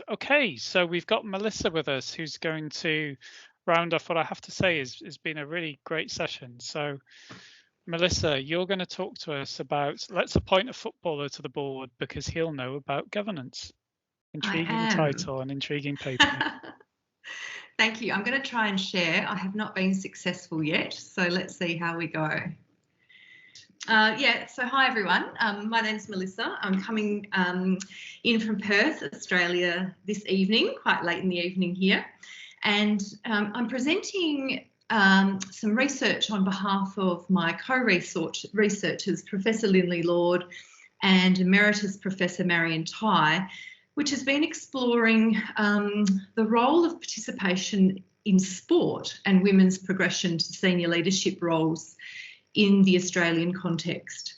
Okay, so we've got Melissa with us, who's going to round off what I have to say has been a really great session. So Melissa, you're going to talk to us about let's appoint a footballer to the board because he'll know about governance. Intriguing title and intriguing paper. Thank you. I'm going to try and share. I have not been successful yet, so let's see how we go. So hi everyone, my name's Melissa. I'm coming in from Perth, Australia this evening, quite late in the evening here, and I'm presenting some research on behalf of my co-researchers, Professor Linley Lord and Emeritus Professor Marian Tyec, which has been exploring the role of participation in sport and women's progression to senior leadership roles in the Australian context.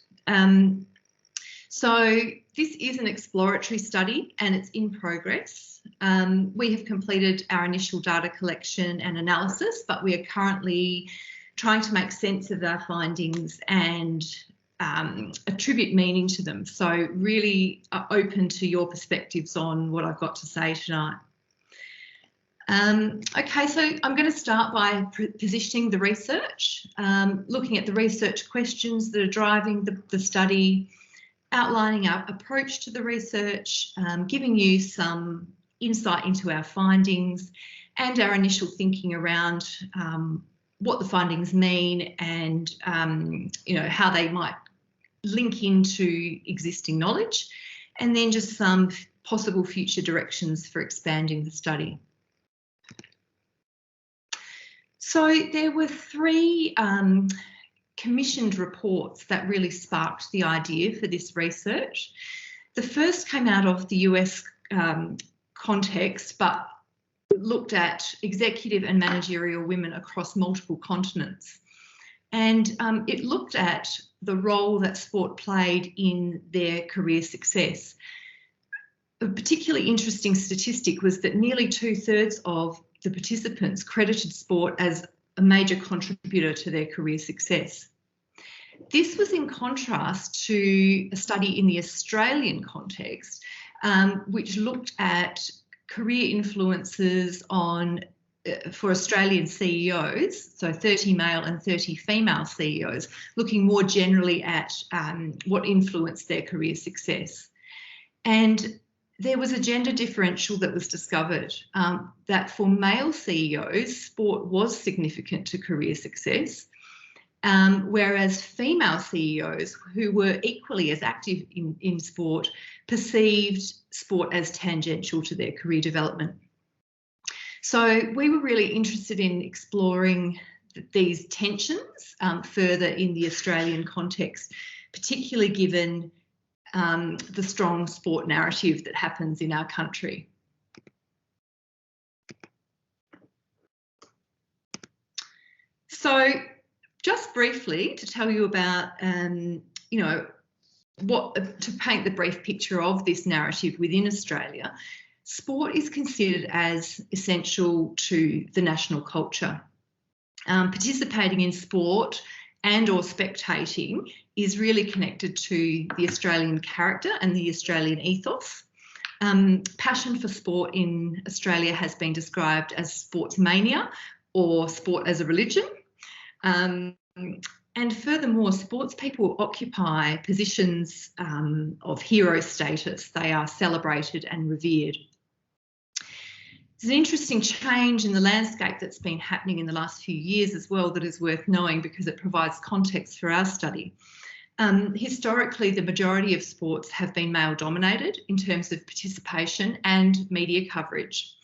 So this is an exploratory study and it's in progress. We have completed our initial data collection and analysis, but we are currently trying to make sense of our findings and attribute meaning to them. So really open to your perspectives on what I've got to say tonight. Okay, so I'm going to start by positioning the research, looking at the research questions that are driving the study, outlining our approach to the research, giving you some insight into our findings and our initial thinking around what the findings mean and how they might link into existing knowledge, and then just some possible future directions for expanding the study. So there were three commissioned reports that really sparked the idea for this research. The first came out of the US context, but looked at executive and managerial women across multiple continents. And it looked at the role that sport played in their career success. A particularly interesting statistic was that nearly 2/3 of the participants credited sport as a major contributor to their career success. This was in contrast to a study in the Australian context, which looked at career influences for Australian CEOs, so 30 male and 30 female CEOs, looking more generally at what influenced their career success. And there was a gender differential that was discovered, that for male CEOs, sport was significant to career success, whereas female CEOs who were equally as active in sport perceived sport as tangential to their career development. So we were really interested in exploring these tensions further in the Australian context, particularly given the strong sport narrative that happens in our country. So just briefly to tell you about, to paint the brief picture of this narrative within Australia, sport is considered as essential to the national culture. Participating in sport and or spectating is really connected to the Australian character and the Australian ethos. Passion for sport in Australia has been described as sports mania or sport as a religion. And furthermore, sports people occupy positions of hero status. They are celebrated and revered. There's an interesting change in the landscape that's been happening in the last few years as well that is worth knowing because it provides context for our study. Historically, the majority of sports have been male-dominated in terms of participation and media coverage.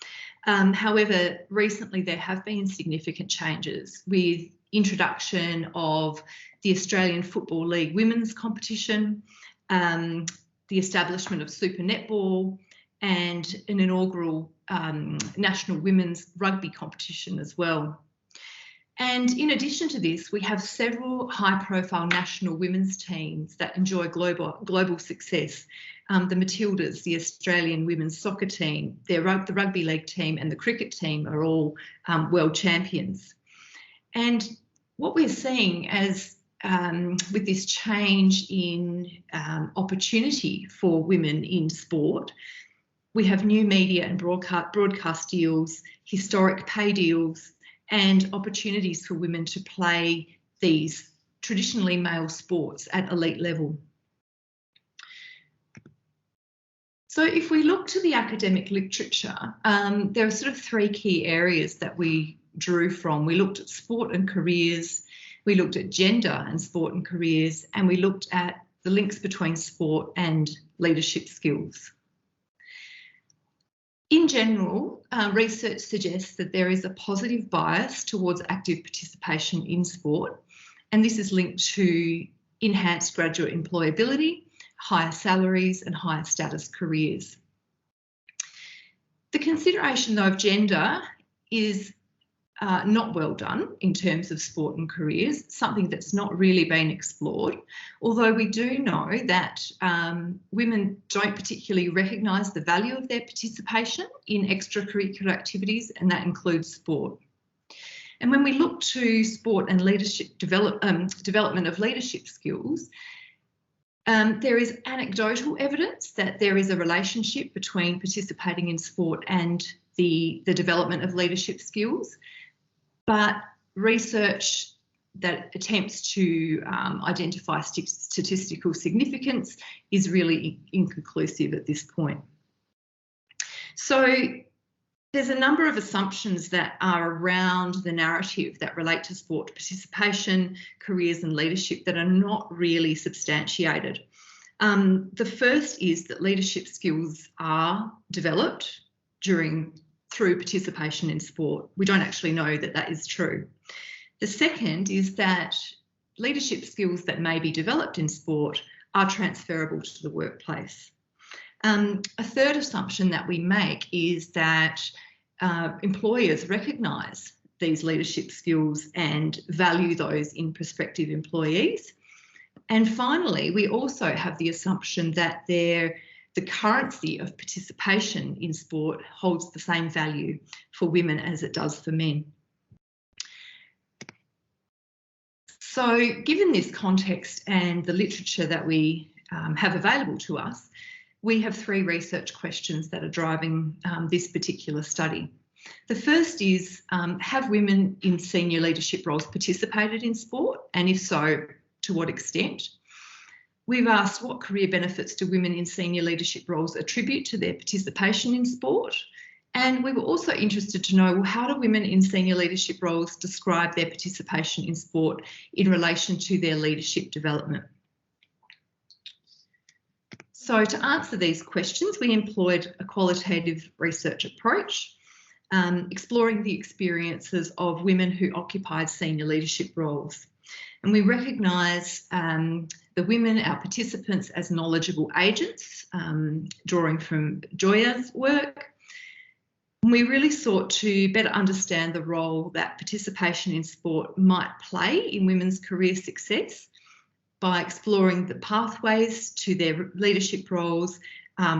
However, recently there have been significant changes with introduction of the Australian Football League women's competition, the establishment of Super Netball, and an inaugural national women's rugby competition as well. And in addition to this, we have several high-profile national women's teams that enjoy global success. The Matildas, the Australian women's soccer team, the rugby league team and the cricket team are all world champions. And what we're seeing as with this change in opportunity for women in sport We have new media and broadcast deals, historic pay deals, and opportunities for women to play these traditionally male sports at elite level. So if we look to the academic literature, there are sort of three key areas that we drew from. We looked at sport and careers, we looked at gender and sport and careers, and we looked at the links between sport and leadership skills. In general, research suggests that there is a positive bias towards active participation in sport, and this is linked to enhanced graduate employability, higher salaries and higher status careers. The consideration, though, of gender is not well done in terms of sport and careers, something that's not really been explored, although we do know that women don't particularly recognise the value of their participation in extracurricular activities, and that includes sport. And when we look to sport and leadership development of leadership skills, there is anecdotal evidence that there is a relationship between participating in sport and the development of leadership skills. But research that attempts to identify statistical significance is really inconclusive at this point. So there's a number of assumptions that are around the narrative that relate to sport participation, careers and leadership that are not really substantiated. The first is that leadership skills are developed through participation in sport. We don't actually know that that is true. The second is that leadership skills that may be developed in sport are transferable to the workplace. A third assumption that we make is that employers recognise these leadership skills and value those in prospective employees. And finally, we also have the assumption that the currency of participation in sport holds the same value for women as it does for men. So given this context and the literature that we have available to us, we have three research questions that are driving this particular study. The first is, have women in senior leadership roles participated in sport? And if so, to what extent? We've asked what career benefits do women in senior leadership roles attribute to their participation in sport? And we were also interested to know, well, how do women in senior leadership roles describe their participation in sport in relation to their leadership development? So to answer these questions, we employed a qualitative research approach, exploring the experiences of women who occupied senior leadership roles. And we recognise the women, our participants, as knowledgeable agents, drawing from Joya's work. We really sought to better understand the role that participation in sport might play in women's career success by exploring the pathways to their leadership roles,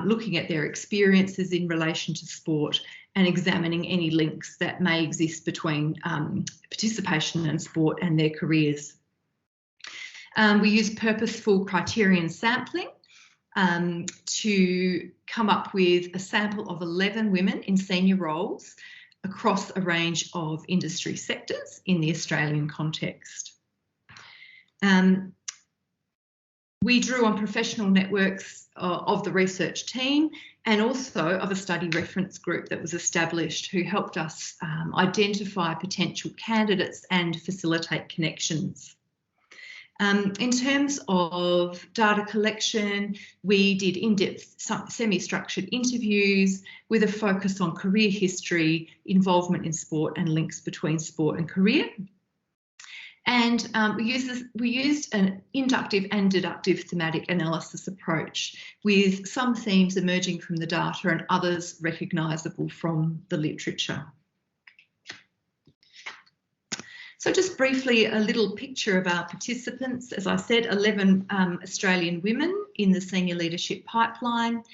looking at their experiences in relation to sport and examining any links that may exist between participation in sport and their careers. We used purposeful criterion sampling to come up with a sample of 11 women in senior roles across a range of industry sectors in the Australian context. We drew on professional networks of the research team and also of a study reference group that was established who helped us identify potential candidates and facilitate connections. In terms of data collection, we did in-depth semi-structured interviews with a focus on career history, involvement in sport and links between sport and career. And we used an inductive and deductive thematic analysis approach with some themes emerging from the data and others recognisable from the literature. So just briefly, a little picture of our participants. As I said, 11 Australian women in the senior leadership pipeline,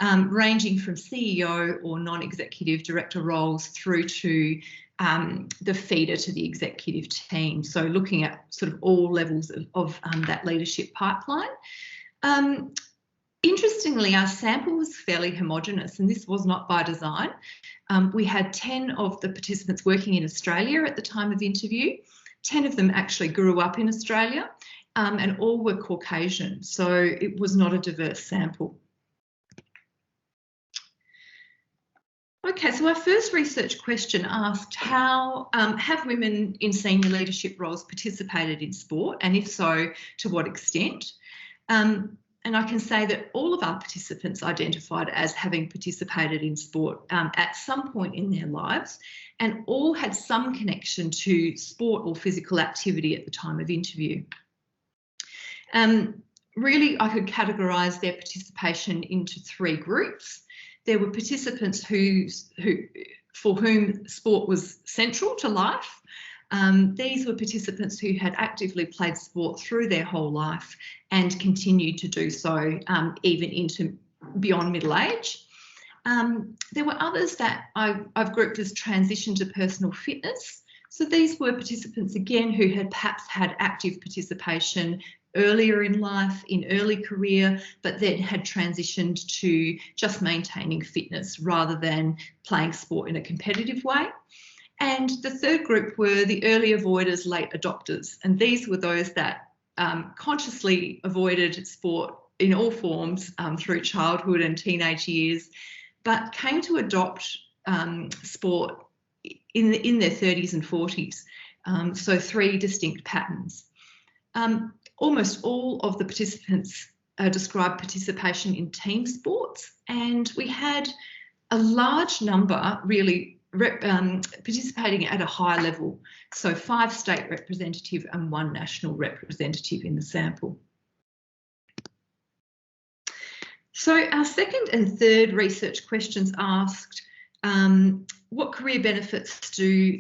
ranging from CEO or non-executive director roles through to the feeder to the executive team. So looking at sort of all levels of that leadership pipeline. Interestingly, our sample was fairly homogenous, and this was not by design. We had 10 of the participants working in Australia at the time of interview. 10 of them actually grew up in Australia, and all were Caucasian, so it was not a diverse sample. Okay, so our first research question asked how have women in senior leadership roles participated in sport, and if so, to what extent? And I can say that all of our participants identified as having participated in sport at some point in their lives, and all had some connection to sport or physical activity at the time of interview. Really, I could categorise their participation into 3 groups. There were participants for whom sport was central to life. These were participants who had actively played sport through their whole life and continued to do so even into beyond middle age. There were others that I've grouped as transition to personal fitness. So these were participants, again, who had perhaps had active participation earlier in life, in early career, but then had transitioned to just maintaining fitness rather than playing sport in a competitive way. And the third group were the early avoiders, late adopters. And these were those that consciously avoided sport in all forms through childhood and teenage years, but came to adopt sport in their 30s and 40s. So 3 distinct patterns. Almost all of the participants described participation in team sports, and we had a large number really participating at a high level. So 5 state representative and 1 national representative in the sample. So our second and third research questions asked what career benefits do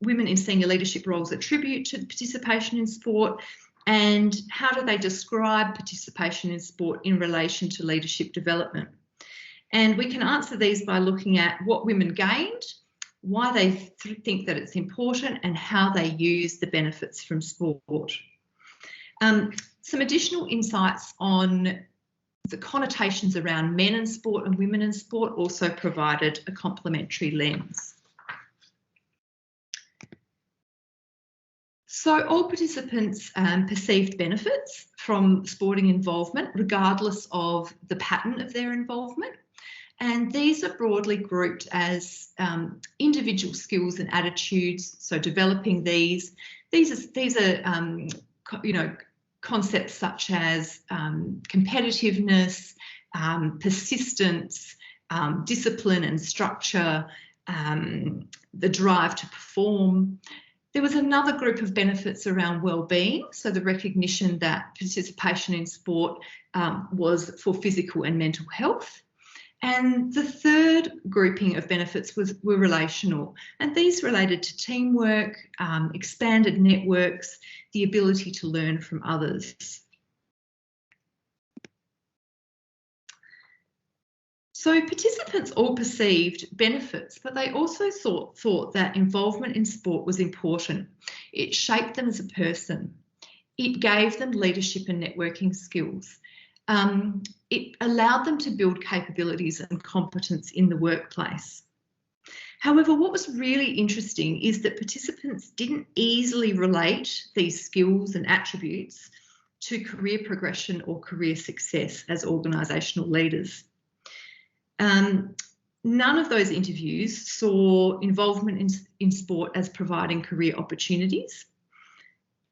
women in senior leadership roles attribute to participation in sport, and how do they describe participation in sport in relation to leadership development? And we can answer these by looking at what women gained, why they think that it's important, and how they use the benefits from sport. Some additional insights on the connotations around men in sport and women in sport also provided a complementary lens. So all participants perceived benefits from sporting involvement, regardless of the pattern of their involvement. And these are broadly grouped as individual skills and attitudes. So developing these are concepts such as competitiveness, persistence, discipline and structure, the drive to perform. There was another group of benefits around well-being, so the recognition that participation in sport was for physical and mental health. And the third grouping of benefits were relational, and these related to teamwork, expanded networks, the ability to learn from others. So participants all perceived benefits, but they also thought that involvement in sport was important. It shaped them as a person. It gave them leadership and networking skills. It allowed them to build capabilities and competence in the workplace. However, what was really interesting is that participants didn't easily relate these skills and attributes to career progression or career success as organisational leaders. None of those interviews saw involvement in sport as providing career opportunities.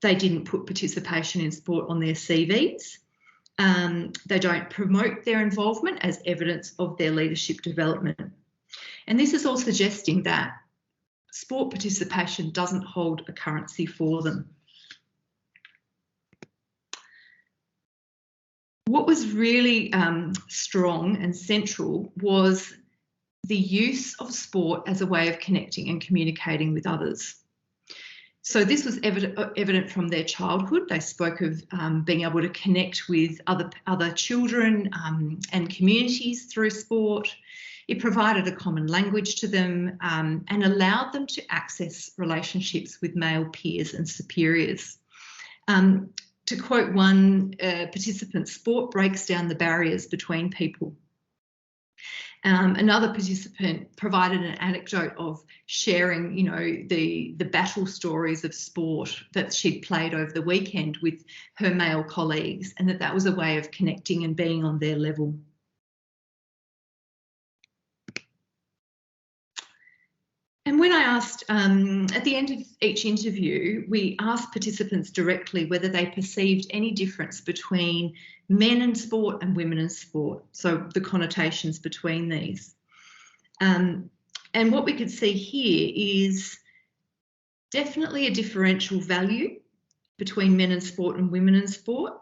They didn't put participation in sport on their CVs. They don't promote their involvement as evidence of their leadership development. And this is all suggesting that sport participation doesn't hold a currency for them. What was really strong and central was the use of sport as a way of connecting and communicating with others. So this was evident from their childhood. They spoke of being able to connect with other children and communities through sport. It provided a common language to them and allowed them to access relationships with male peers and superiors. To quote one participant, sport breaks down the barriers between people. Another participant provided an anecdote of sharing, the battle stories of sport that she'd played over the weekend with her male colleagues, and that was a way of connecting and being on their level. And when I asked, at the end of each interview, we asked participants directly whether they perceived any difference between men in sport and women in sport, so the connotations between these. And what we could see here is definitely a differential value between men in sport and women in sport,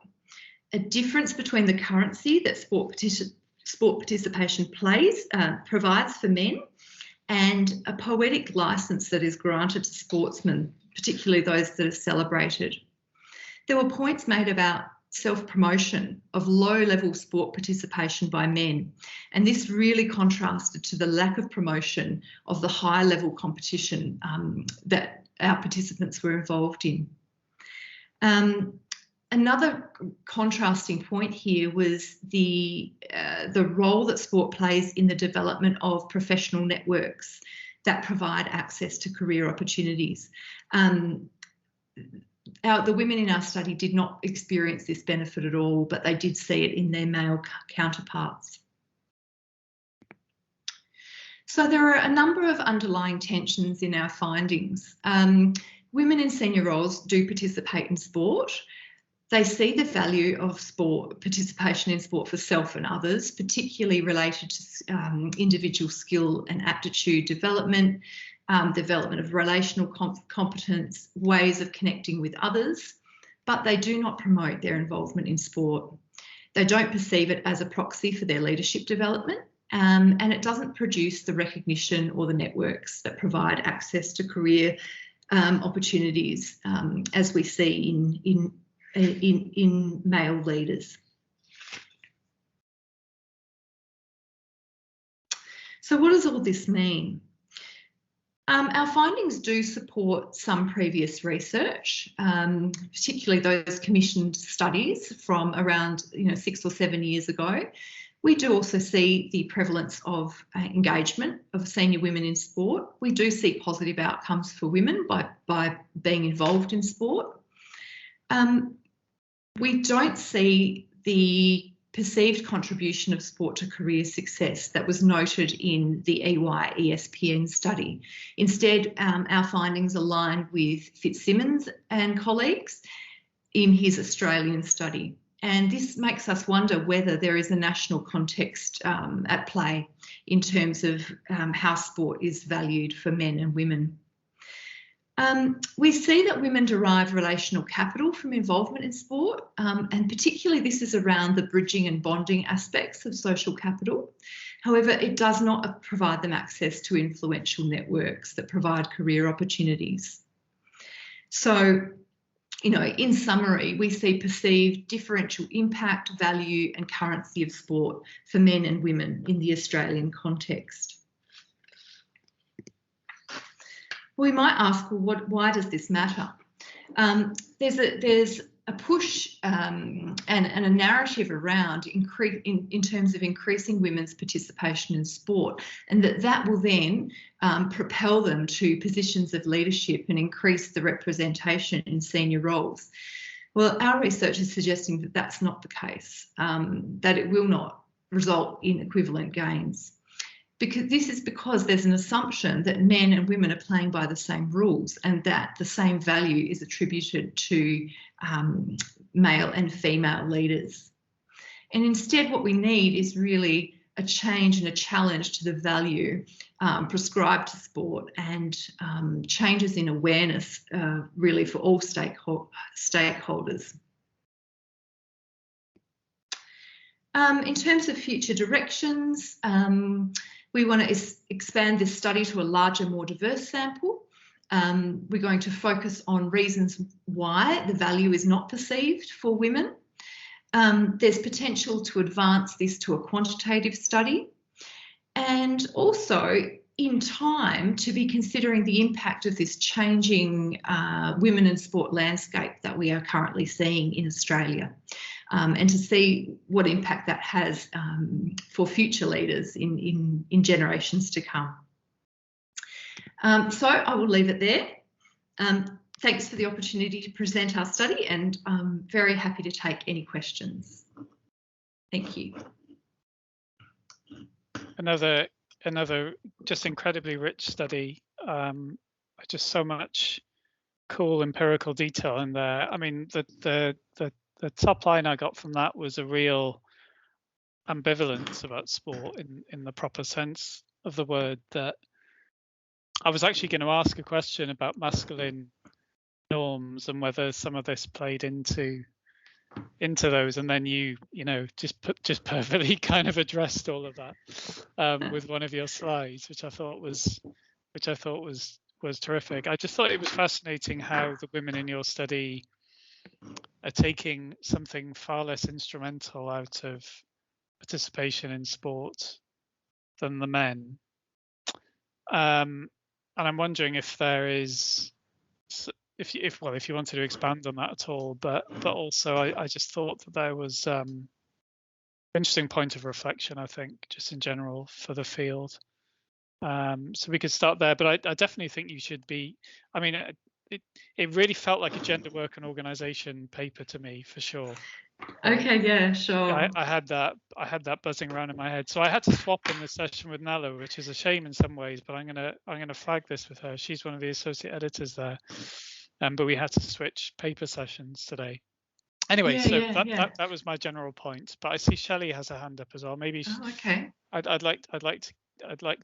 a difference between the currency that sport participation provides for men, and a poetic license that is granted to sportsmen, particularly those that are celebrated. There were points made about self-promotion of low-level sport participation by men, and this really contrasted to the lack of promotion of the high-level competition that our participants were involved in. Another contrasting point here was the role that sport plays in the development of professional networks that provide access to career opportunities. The women in our study did not experience this benefit at all, but they did see it in their male counterparts. So there are a number of underlying tensions in our findings. Women in senior roles do participate in sport. They see the value of sport, participation in sport for self and others, particularly related to individual skill and aptitude development, development of relational competence, ways of connecting with others, but they do not promote their involvement in sport. They don't perceive it as a proxy for their leadership development, and it doesn't produce the recognition or the networks that provide access to career opportunities, as we see in male leaders. So what does all this mean? Our findings do support some previous research, particularly those commissioned studies from around 6 or 7 years ago. We do also see the prevalence of engagement of senior women in sport. We do see positive outcomes for women by being involved in sport. We don't see the perceived contribution of sport to career success that was noted in the EY-ESPN study. Instead, our findings align with Fitzsimmons and colleagues in his Australian study. And this makes us wonder whether there is a national context at play in terms of how sport is valued for men and women. We see that women derive relational capital from involvement in sport, and particularly this is around the bridging and bonding aspects of social capital. However, it does not provide them access to influential networks that provide career opportunities. So, in summary, we see perceived differential impact, value and currency of sport for men and women in the Australian context. We might ask, well, why does this matter? There's a push and a narrative around in terms of increasing women's participation in sport, and that will then propel them to positions of leadership and increase the representation in senior roles. Well, our research is suggesting that that's not the case, that it will not result in equivalent gains. Because there's an assumption that men and women are playing by the same rules and that the same value is attributed to male and female leaders. And instead what we need is really a change and a challenge to the value prescribed to sport, and changes in awareness really for all stakeholders. In terms of future directions, we want to expand this study to a larger, more diverse sample. We're going to focus on reasons why the value is not perceived for women. There's potential to advance this to a quantitative study. And also, in time to be considering the impact of this changing women in sport landscape that we are currently seeing in Australia, and to see what impact that has for future leaders in generations to come. So I will leave it there. Thanks for the opportunity to present our study, and I'm very happy to take any questions. Thank you. Another just incredibly rich study. Just so much cool empirical detail in there. I mean, the top line I got from that was a real ambivalence about sport in the proper sense of the word. That I was actually going to ask a question about masculine norms and whether some of this played into those, and then you know just perfectly kind of addressed all of that with one of your slides, which I thought was terrific. I just thought it was fascinating how the women in your study are taking something far less instrumental out of participation in sport than the men, and I'm wondering if there is, if you wanted to expand on that at all, but also I just thought that there was an interesting point of reflection, I think, just in general for the field. So we could start there, but I definitely think you should be. I mean, it really felt like a gender work and organisation paper to me, for sure. Okay, yeah, sure. I had that buzzing around in my head, so I had to swap in the session with Nella, which is a shame in some ways, but I'm gonna flag this with her. She's one of the associate editors there, but we had to switch paper sessions today. Anyway, that was my general point. But I see Shelley has a hand up as well. Maybe okay. I'd like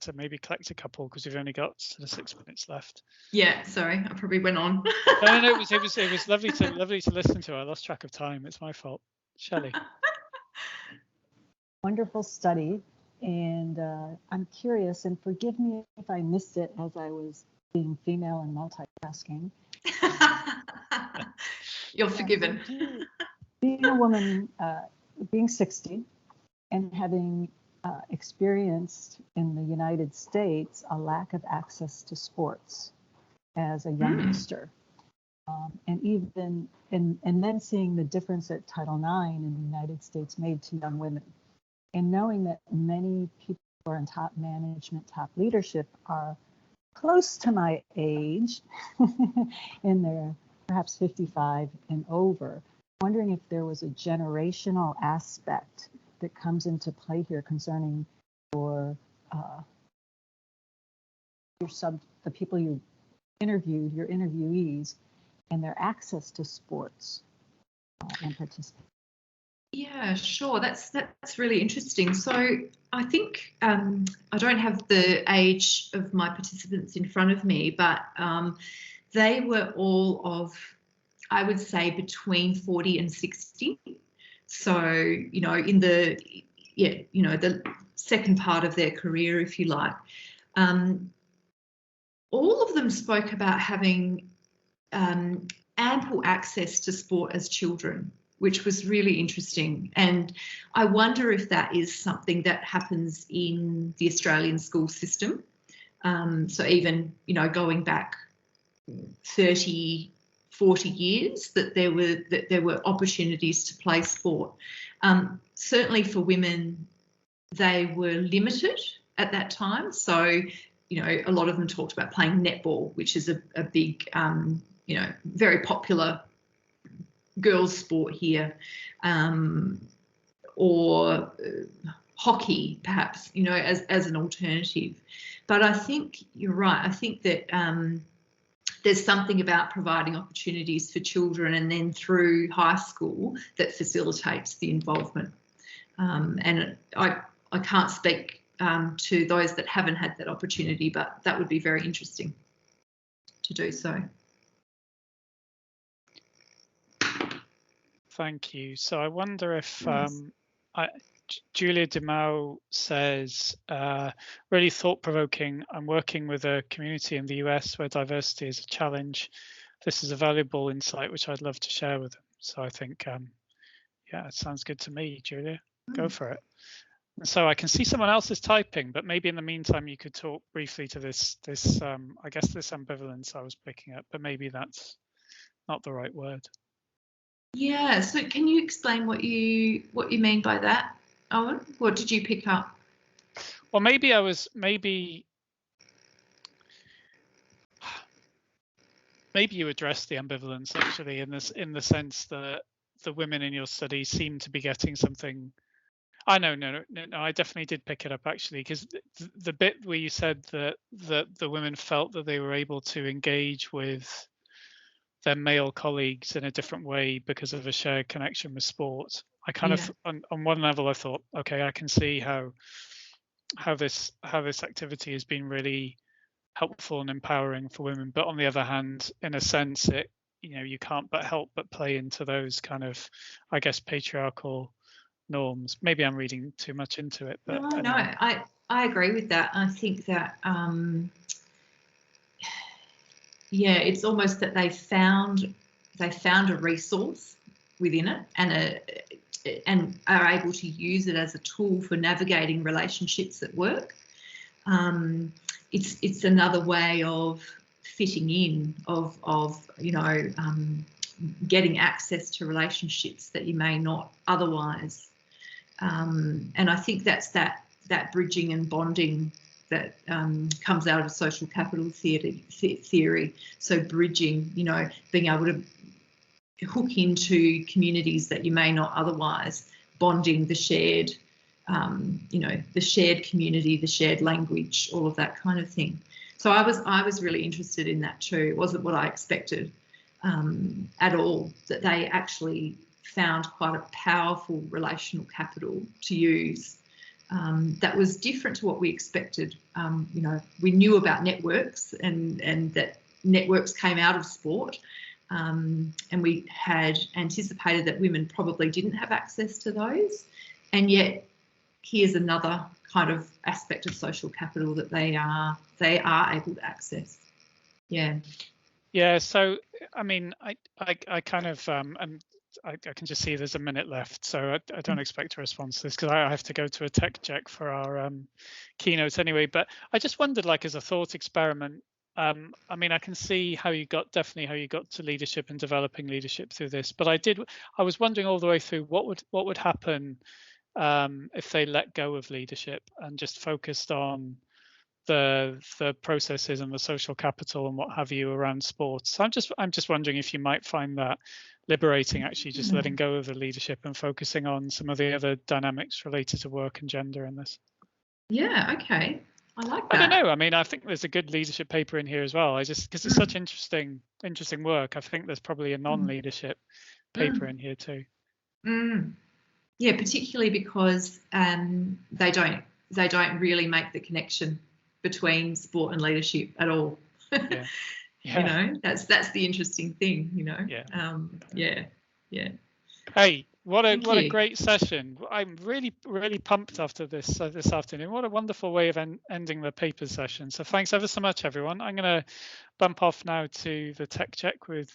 to maybe collect a couple because we've only got sort of 6 minutes left. Yeah, sorry, I probably went on. No, it was lovely to listen to. I lost track of time. It's my fault. Shelley. Wonderful study, and I'm curious, and forgive me if I missed it as I was being female and multitasking. You're forgiven. Being a woman, being 60, and having experienced in the United States a lack of access to sports as a youngster, and even and then seeing the difference that Title IX in the United States made to young women, and knowing that many people who are in top management, top leadership are close to my age, in their perhaps 55 and over, wondering if there was a generational aspect that comes into play here concerning the people you interviewed, your interviewees, and their access to sports and participation. Yeah, sure. That's really interesting. So I think I don't have the age of my participants in front of me, but they were all of, I would say, between 40 and 60. So, in the second part of their career, if you like. All of them spoke about having ample access to sport as children, which was really interesting. And I wonder if that is something that happens in the Australian school system. So even, going back 30, 40 years, that there were opportunities to play sport. Certainly for women, they were limited at that time. So, a lot of them talked about playing netball, which is a big, very popular girls' sport here, or hockey, perhaps, as an alternative. But I think you're right. I think that there's something about providing opportunities for children, and then through high school, that facilitates the involvement. And I can't speak to those that haven't had that opportunity, but that would be very interesting to do so. Thank you. So I wonder if Julia Dimao says, really thought-provoking. I'm working with a community in the US where diversity is a challenge. This is a valuable insight which I'd love to share with them. So I think, yeah, it sounds good to me, Julia. Go for it. So I can see someone else is typing, but maybe in the meantime you could talk briefly to this I guess this ambivalence I was picking up, but maybe that's not the right word. Yeah, so can you explain what you mean by that, Owen? What did you pick up? Well, maybe you addressed the ambivalence actually in the sense that the women in your study seem to be getting something. No, I definitely did pick it up actually, because the bit where you said that the women felt that they were able to engage with their male colleagues in a different way because of a shared connection with sport. I kind of on one level I thought, okay, I can see how this activity has been really helpful and empowering for women, but on the other hand, in a sense, you can't but help but play into those kind of, I guess, patriarchal norms. Maybe I'm reading too much into it, but no, anyway. I agree with that. I think that it's almost that they found a resource within it and are able to use it as a tool for navigating relationships at work. It's another way of fitting in, of getting access to relationships that you may not otherwise. And I think that's that bridging and bonding that comes out of social capital theory. So bridging, being able to hook into communities that you may not otherwise, bonding the shared, the shared community, the shared language, all of that kind of thing. So I was really interested in that too. It wasn't what I expected at all, that they actually found quite a powerful relational capital to use that was different to what we expected. We knew about networks and that networks came out of sport, and we had anticipated that women probably didn't have access to those, and yet here's another kind of aspect of social capital that they are able to access. Yeah. So I mean, I kind of I can just see there's a minute left, so I don't expect a response to this because I have to go to a tech check for our keynote anyway. But I just wondered, like, as a thought experiment, I mean, I can see how you got to leadership and developing leadership through this. But I was wondering all the way through what would happen if they let go of leadership and just focused on the processes and the social capital and what have you around sports. So I'm just wondering if you might find that liberating, actually just letting go of the leadership and focusing on some of the other dynamics related to work and gender in this. Yeah, okay. I like that. I don't know. I mean, I think there's a good leadership paper in here as well. Because it's such interesting work. I think there's probably a non-leadership paper in here too. Yeah, particularly because they don't really make the connection between sport and leadership at all. Yeah. That's the interesting thing. Yeah. Hey, what a great session. I'm really pumped after this afternoon. What a wonderful way of ending the paper session. So thanks ever so much, everyone. I'm going to bump off now to the tech check with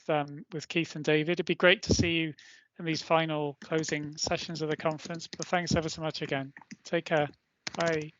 Keith and David. It'd be great to see you in these final closing sessions of the conference, but thanks ever so much again. Take care. Bye.